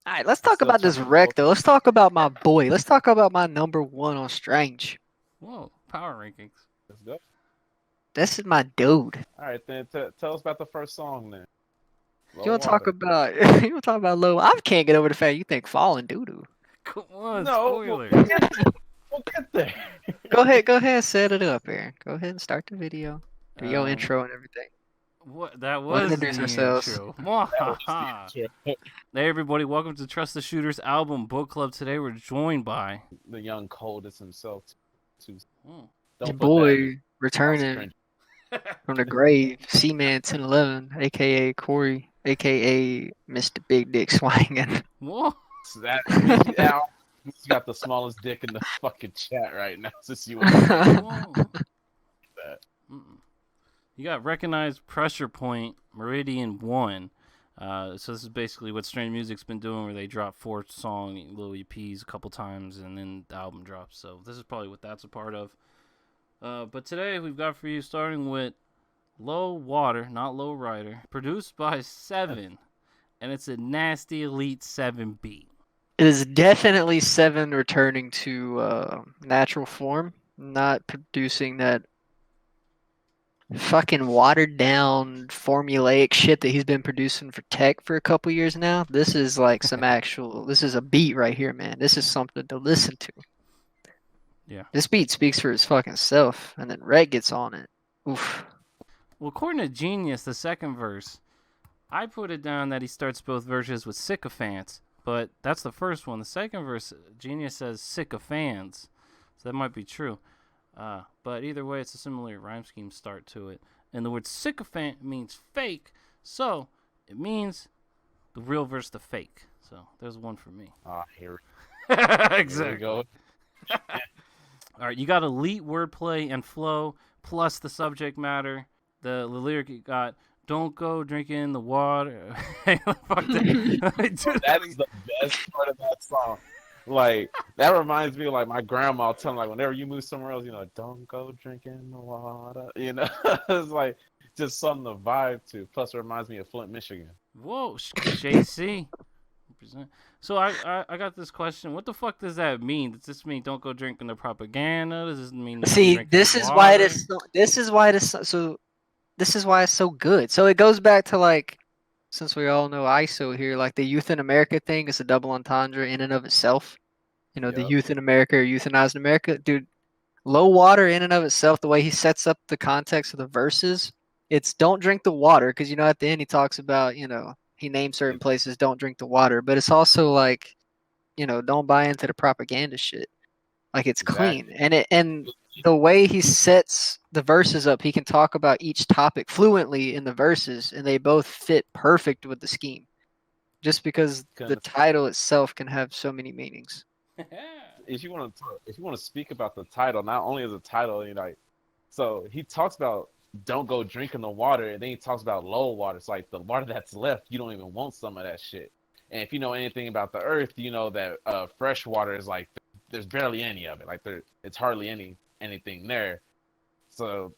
All right, let's I talk still about turn this on wreck both. though. Let's talk about my boy. Let's talk about my number one on Strange. Whoa, power rankings. Let's go. This is my dude. All right, then tell us about the first song then. You Low want to talk water. about? You want to talk about low? I can't get over the fact you think falling doo doo. Come on, No, spoilers. we'll get there. Go ahead, set it up, Aaron. Go ahead and start the video. Do your Um, intro and everything. what that We'll was introduce the ourselves. intro. That was the Mwahaha. intro. Hey everybody, welcome to Trust the Shooters album book club. Today we're joined by. The young coldest himself. Too. Hmm. Your Don't put that in boy house returning print. from the grave, C-Man 1011, aka Corey, aka Mr. Big Dick Swinging. Whoa. That Al, he's got the smallest dick in the fucking chat right now. Since you want to say Whoa. that, Mm-mm. You got Recognized Pressure Point Meridian 1. So this is basically what Strange Music's been doing, where they drop 4-song little EPs a couple times and then the album drops. So this is probably what that's a part of. But today we've got for you starting with Low Water, not Low Rider, produced by Seven, and it's a nasty Elite 7 beat. It is definitely Seven returning to natural form, not producing that fucking watered down formulaic shit that he's been producing for tech for a couple years now. This is like some actual. This is a beat right here, man. This is something to listen to. Yeah. This beat speaks for his fucking self, and then Rhett gets on it. Oof. Well, according to Genius, the second verse, I put it down that he starts both verses with sycophants, but that's the first one. The second verse, Genius says sycophants, so that might be true. But either way, it's a similar rhyme scheme start to it. And the word sycophant means fake, so it means the real versus the fake. So there's one for me. here we Exactly. go. All right, you got elite wordplay and flow, plus the subject matter. The lyric you got, don't go drinking the water. Fuck that. That is the best part of that song. Like that reminds me of like my grandma telling like whenever you move somewhere else, don't go drinking the water. It's like just something to vibe to. Plus, it reminds me of Flint, Michigan. Whoa, JC. So I got this question. What the fuck does that mean? Does this mean don't go drinking the propaganda? Does this mean don't go See, drinking the this is why water? this. This is why this. So this is why it's so good. So it goes back to like, since we all know ISO here, like the Youth in America thing is a double entendre in and of itself. The Yep, youth in America or euthanized America, dude. Low water in and of itself, the way he sets up the context of the verses, it's don't drink the water because at the end he talks about he names certain places don't drink the water, but it's also like don't buy into the propaganda shit. Like it's clean exactly. and the way he sets the verses up, he can talk about each topic fluently in the verses, and they both fit perfect with the scheme. Just because the Because title itself can have so many meanings. if you want to speak about the title, not only as a title, so he talks about don't go drinking the water, and then he talks about low water. It's like the water that's left, you don't even want some of that shit. And if you know anything about the earth, you know that fresh water is like there's barely any of it. Like it's hardly anything there. So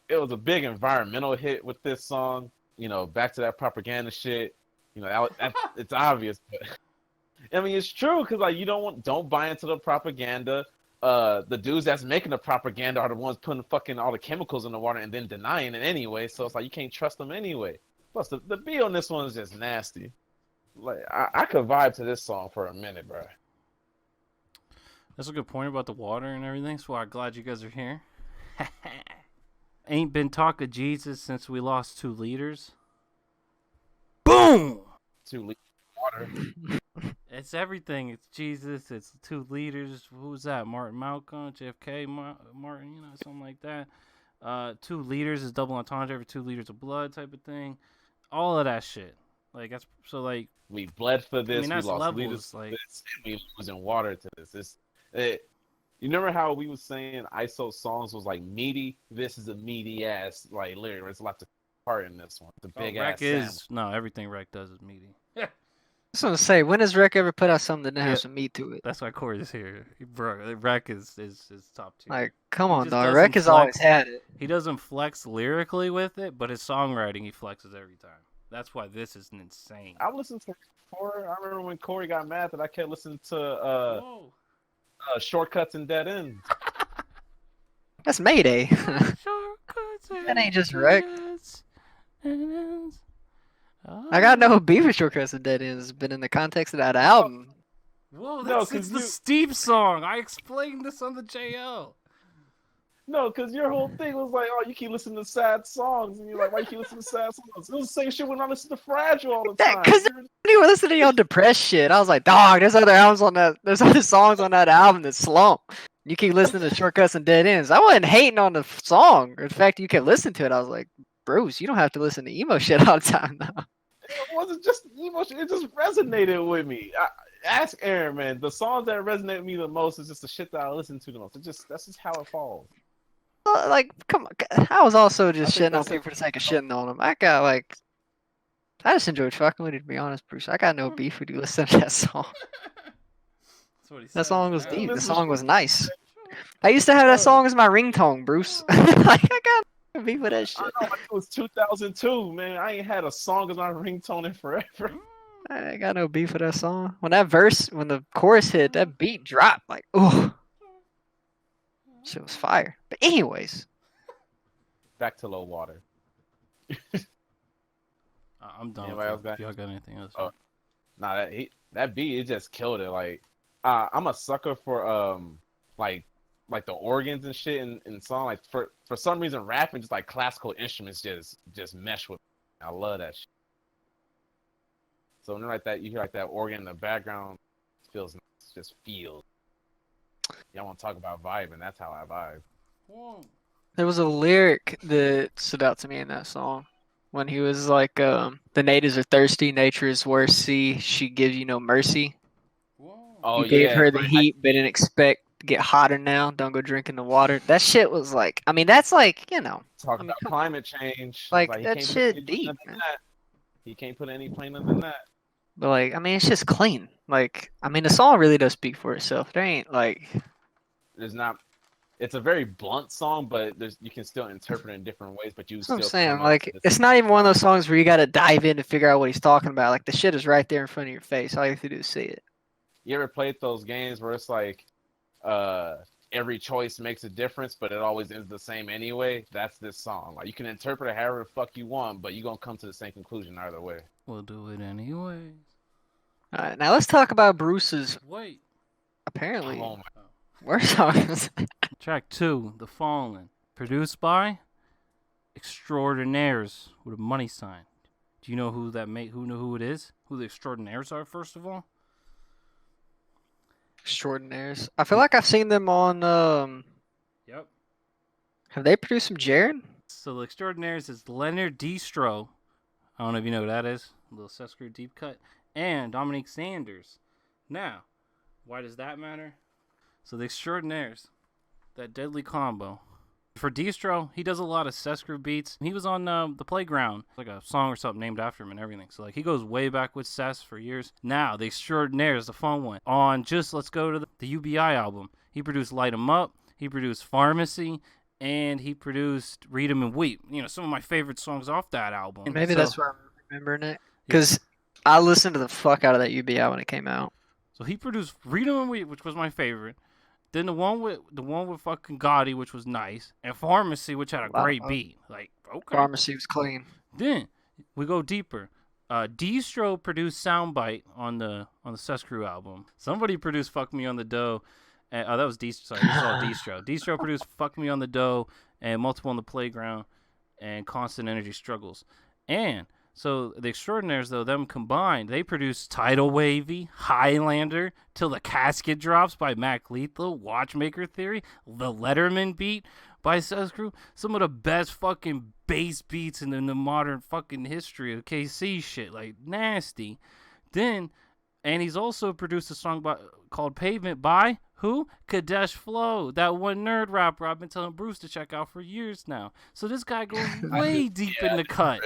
it was a big environmental hit with this song. Back to that propaganda shit. It's obvious, but I mean it's true because like don't buy into the propaganda. The dudes that's making the propaganda are the ones putting fucking all the chemicals in the water and then denying it anyway. So it's like you can't trust them anyway. Plus the beat on this one is just nasty. Like I could vibe to this song for a minute, bro. That's a good point about the water and everything. So I'm glad you guys are here. Ain't been talk of Jesus since we lost 2 leaders. Boom! 2 liters of water. It's everything. It's Jesus. It's 2 leaders. Who's that? Martin Malcolm, JFK, Martin, something like that. 2 leaders is double entendre every 2 liters of blood type of thing. All of that shit. Like that's so like. We bled for I mean this. We that's lost leaders levels. for Like this. And we losing water to this. You remember how we was saying ISO songs was like meaty? This is a meaty ass like lyric. There's a lot of part in this one. The big Rec ass sound. is no everything Rec does is meaty. Yeah, I was gonna say, when has Rec ever put out something that yeah. has some meat to it? That's why Corey's here, bro. Rec is top tier. Like, come He on, just dog. doesn't Rec has always flex. had it. He doesn't flex lyrically with it, but his songwriting he flexes every time. That's why this is insane. I listened to before. I remember when Corey got mad that I kept listening to Whoa. Shortcuts and Dead Ends. That's Mayday. Shortcuts That ain't just and wreck. deads and ends. I got no beef with Shortcuts and Dead Ends, but in the context of that album, Whoa, No, it's because the Steve song. I explained this on the JL. your whole thing was like, oh, you keep listening to sad songs, and you're like, why you keep listening to sad songs? It was the same shit when I listen to Fragile all the that time. because you were listening to your depressed shit. I was like, dog, there's other albums on that. There's other songs on that album that slump. You keep listening to Shortcuts and Dead Ends. I wasn't hating on the song or the fact you kept listening to it. I was like, Bruce, you don't have to listen to emo shit all the time though. It wasn't just emotion; it just resonated with me. Ask Aaron, man. The songs that resonate with me the most is just the shit that I listen to the most. That's just how it falls. Like, come on. I was also just I think shitting on that's people for the sake of shitting on them. I just enjoyed fucking with you, to be honest, Bruce. I got no beef with you listening to that song. That's what he said. That song was now. deep. The Listen song was nice. Sure. I used to have that Bro. song as my ringtone, Bruce. Like, I got no beef with that I shit. know, like, it was 2002, man. I ain't had a song as my ringtone in forever. I ain't got no beef with that song. When the chorus hit, that beat dropped. Like, ooh, shit was fire. But anyways, Back to Low Water. I'm done. Anybody else With got if y'all got anything else? Oh. Nah, that beat, it just killed it. Like, I'm a sucker for like the organs and shit in song. Like for some reason, rap and just like classical instruments just mesh with me. I love that shit. So when like that, you hear like that organ in the background, it feels nice. It just feels. Y'all want to talk about vibing? That's how I vibe. Whoa. there was a lyric that stood out to me in that song. When he was like, the natives are thirsty, nature is worse. See, she gives you no mercy. Whoa. Oh You gave yeah, her the heat, but didn't expect to get hotter now. Don't go drinking the water. That shit was like, I mean, that's like, talk I mean, about come on. climate change. Like, Like he that can't put shit any deep, plainer than man. that. He can't put any plainer than that. But like, I mean, it's just clean. Like, I mean, the song really does speak for itself. There ain't like, There's not. It's a very blunt song, but you can still interpret it in different ways. But you that's what I'm still saying. come out to Like, the it's not even one of those songs where you got to dive in to figure out what he's talking about. Like, the shit is right there in front of your face. All you have to do is see it. You ever played those games where it's like, every choice makes a difference, but it always ends the same anyway? That's this song. Like you can interpret it however the fuck you want, but you're gonna come to the same conclusion either way. We'll do it anyways. All right, now let's talk about Bruce's Wait. apparently Oh my! worst songs. Track 2, The Fallen. Produced by Extraordinaires with a money sign. Do you know who who it is? Who the Extraordinaires are, first of all? Extraordinaires. I feel like I've seen them on. Yep. Have they produced some Jaren? So the Extraordinaires is Leonard Distro. I don't know if you know who that is. A little Sescrew deep cut. And Dominique Sanders. Now, why does that matter? So the Extraordinaires, that deadly combo. For Distro, he does a lot of Sescrew beats. He was on the Playground, like a song or something named after him and everything. So like he goes way back with Ses for years. Now the Extraordinaires, the fun one. Let's go to the UBI album. He produced Light 'Em Up. He produced Pharmacy. And he produced Read 'Em and Weep. You know, some of my favorite songs off that album. Maybe that's why I'm remembering it. Because I listened to the fuck out of that UBI when it came out. So he produced Read 'Em and Weep, which was my favorite. Then the one with fucking Gotti, which was nice, and Pharmacy, which had a great beat. Like, okay. Pharmacy was clean. Then we go deeper. Distro produced Soundbite on the Sescrew album. Somebody produced Fuck Me on the Dough. That was Distro. Sorry, this is all Distro. Distro produced Fuck Me on the Dough and Multiple on the Playground and Constant Energy Struggles. And so the Extraordinaires, though, them combined, they produced Tidal Wavy, Highlander, Till the Casket Drops by Mac Lethal, Watchmaker Theory, The Letterman Beat by Sescrew. Some of the best fucking bass beats in the modern fucking history of KC shit. Like, nasty. Then, and he's also produced a song called Pavement by who? Kadesh Flow, that one nerd rapper I've been telling Bruce to check out for years now. So this guy goes way deep in the cut.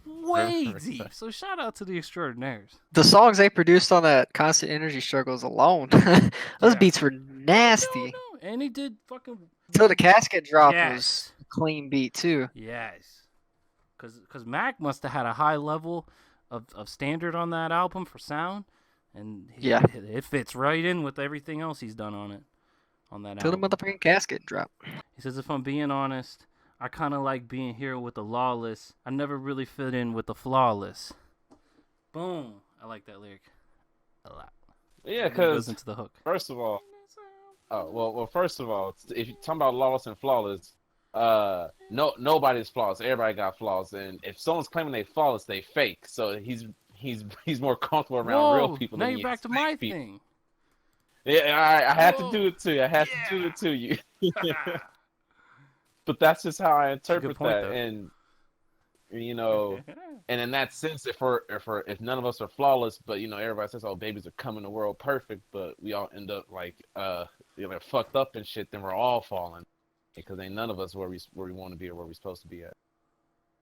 Way deep. So shout out to the Extraordinaires. The songs they produced on that Constant Energy Struggles alone, those beats were nasty. No. And he did fucking... Till the Casket Drop Yes. was a clean beat too. Yes. Because Mac must have had a high level of standard on that album for sound, and Yeah. it fits right in with everything else he's done on it on that Till the album. motherfucking casket drop. He says, if I'm being honest, I kind of like being here with the lawless. I never really fit in with the flawless. Boom. I like that lyric a lot. Yeah, And then it goes because into the hook. first of all, first of all, if you're talking about lawless and flawless, nobody's flawless. Everybody got flaws, and if someone's claiming they flawless, they fake. So he's more comfortable around real people Now than you're he back is to my people. thing. Yeah, I had to Whoa. do it to you. I had to do it to you. But that's just how I interpret point, that, though. and you know, and in that sense, if none of us are flawless, but you know, everybody says, "Oh, babies are coming to the world perfect," but we all end up like fucked up and shit, then we're all falling because ain't none of us where we want to be or where we're supposed to be at.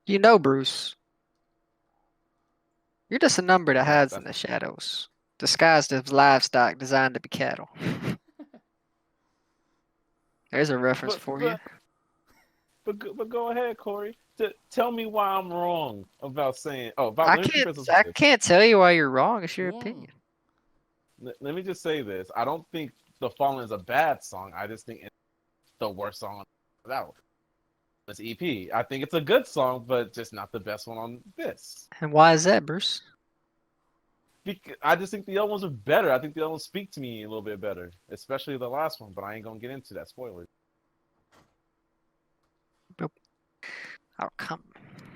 You know, Bruce, you're just a number that hides in the That's shadows, disguised as livestock designed to be cattle. There's a reference for you. but go ahead, Corey. Tell me why I'm wrong about saying. Oh, about I let me can't. preface I this. can't tell you why you're wrong. It's your Whoa. opinion. Let me just say this. I don't think The Fallen is a bad song. I just think it's the worst song on that one. This EP. I think it's a good song, but just not the best one on this. And why is that, Bruce? I just think the other ones are better. I think the other ones speak to me a little bit better, especially the last one. But I ain't gonna get into that. Spoiler. Oh, come.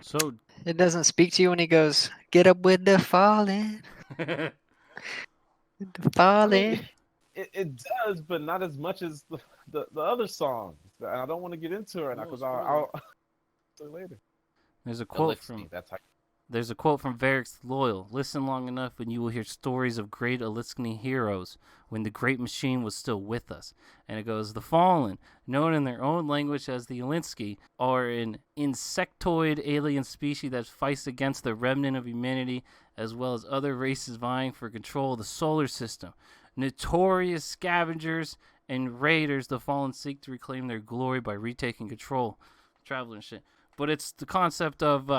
So, It doesn't speak to you when he goes, "Get up with the falling, yeah, the falling." I mean, it does, but not as much as the other songs. And I don't want to get into it right now because I'll say later. there's a quote Elixir, from that's how. There's a quote from Varric's Loyal. Listen long enough and you will hear stories of great Eliskny heroes when the great machine was still with us. And it goes, the Fallen, known in their own language as the Elinsky, are an insectoid alien species that fights against the remnant of humanity as well as other races vying for control of the solar system. Notorious scavengers and raiders, the Fallen seek to reclaim their glory by retaking control. Traveler and shit. But it's the concept of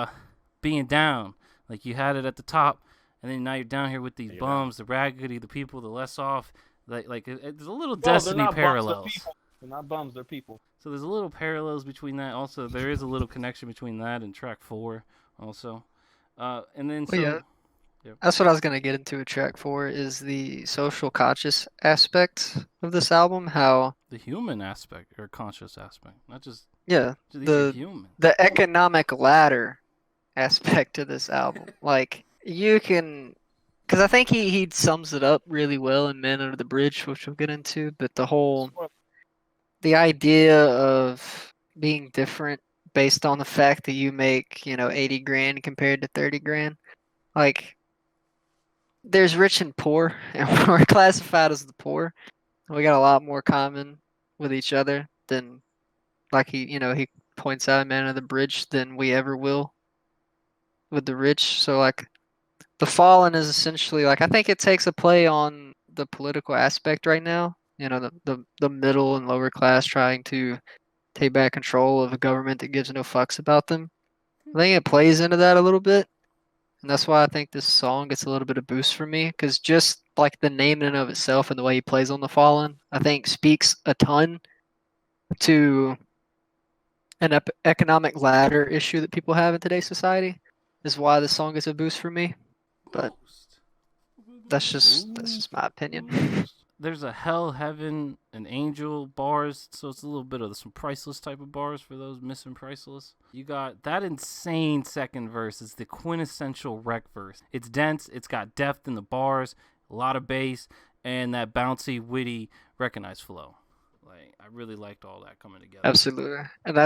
being down, like you had it at the top, and then now you're down here with these bums, the raggedy, the people, the less off. Like there's a little Destiny parallels. They're not bums, they're people. So there's a little parallels between that. Also, there is a little connection between that and track 4, also. And then Well, yeah. That's what I was gonna get into with track 4 is the social conscious aspect of this album. How the human aspect or conscious aspect, not just these are the human. the economic ladder aspect to this album. Like you can, because I think he sums it up really well in "Men Under the Bridge," which we'll get into. But the idea of being different based on the fact that you make 80 grand compared to 30 grand, like there's rich and poor, and we're classified as the poor. We got a lot more common with each other than, like he points out in "Man of the Bridge," than we ever will with the rich. So like the Fallen is essentially, like, I think it takes a play on the political aspect right now. The middle and lower class trying to take back control of a government that gives no fucks about them. I think it plays into that a little bit. And that's why I think this song gets a little bit of boost for me, because just like the name in and of itself and the way he plays on the Fallen, I think speaks a ton to an economic ladder issue that people have in today's society. Is why this song gets a boost for me. But that's just my opinion. There's a hell, heaven, and angel bars, so it's a little bit of some priceless type of bars for those missing priceless. You got that insane second verse is the quintessential Wreck verse. It's dense, it's got depth in the bars, a lot of bass, and that bouncy, witty, Wrekonize flow. Like, I really liked all that coming together. Absolutely. And I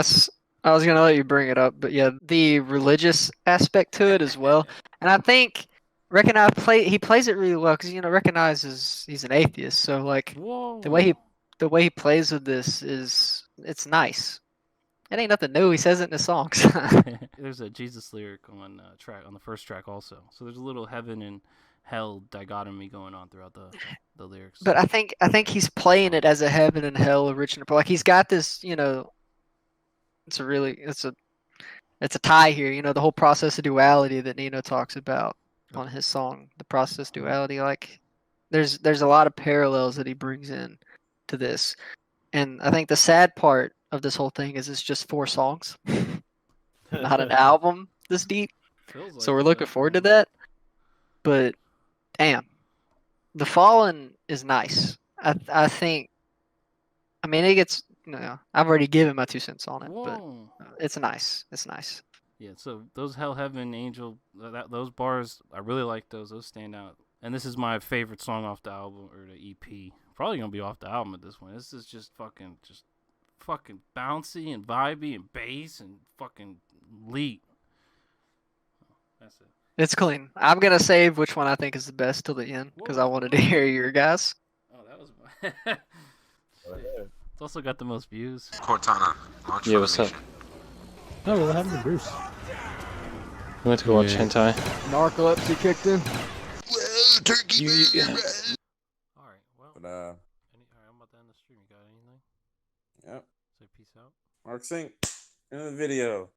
was going to let you bring it up, but yeah, the religious aspect to it as well. And I think he plays it really well, because Wrekonize he's an atheist, so like the way he plays with this it's nice. It ain't nothing new. He says it in his songs. There's a Jesus lyric on the first track also. So there's a little heaven and hell dichotomy going on throughout the lyrics. But I think he's playing it as a heaven and hell original. Like he's got this, it's a tie here. The whole process of duality that Nino talks about. on his song, The Process Duality. Like, there's a lot of parallels that he brings in to this, and I think the sad part of this whole thing is it's just 4 songs, not an album this deep. Feels So like we're it, looking forward to that. But damn, The Fallen is nice. I think. I mean, it gets. I've already given my 2 cents on it, but Whoa. it's nice. It's nice. Yeah, so those Hell Heaven Angel, those bars, I really like those. Those stand out. And this is my favorite song off the album or the EP. Probably gonna be off the album at this point. This is just fucking bouncy and vibey and bass and fucking lead. That's it. It's clean. I'm gonna save which one I think is the best till the end because I wanted to hear your guys. Oh, that was my. It's also got the most views. Cortana, launch Yeah, what's up? Oh, what happened to Bruce? We went to go watch hentai. Narcolepsy kicked in. Turkey. All right, well. But All right, I'm about to end the stream. You got anything? yep. Say peace out. Mark Sync in the video.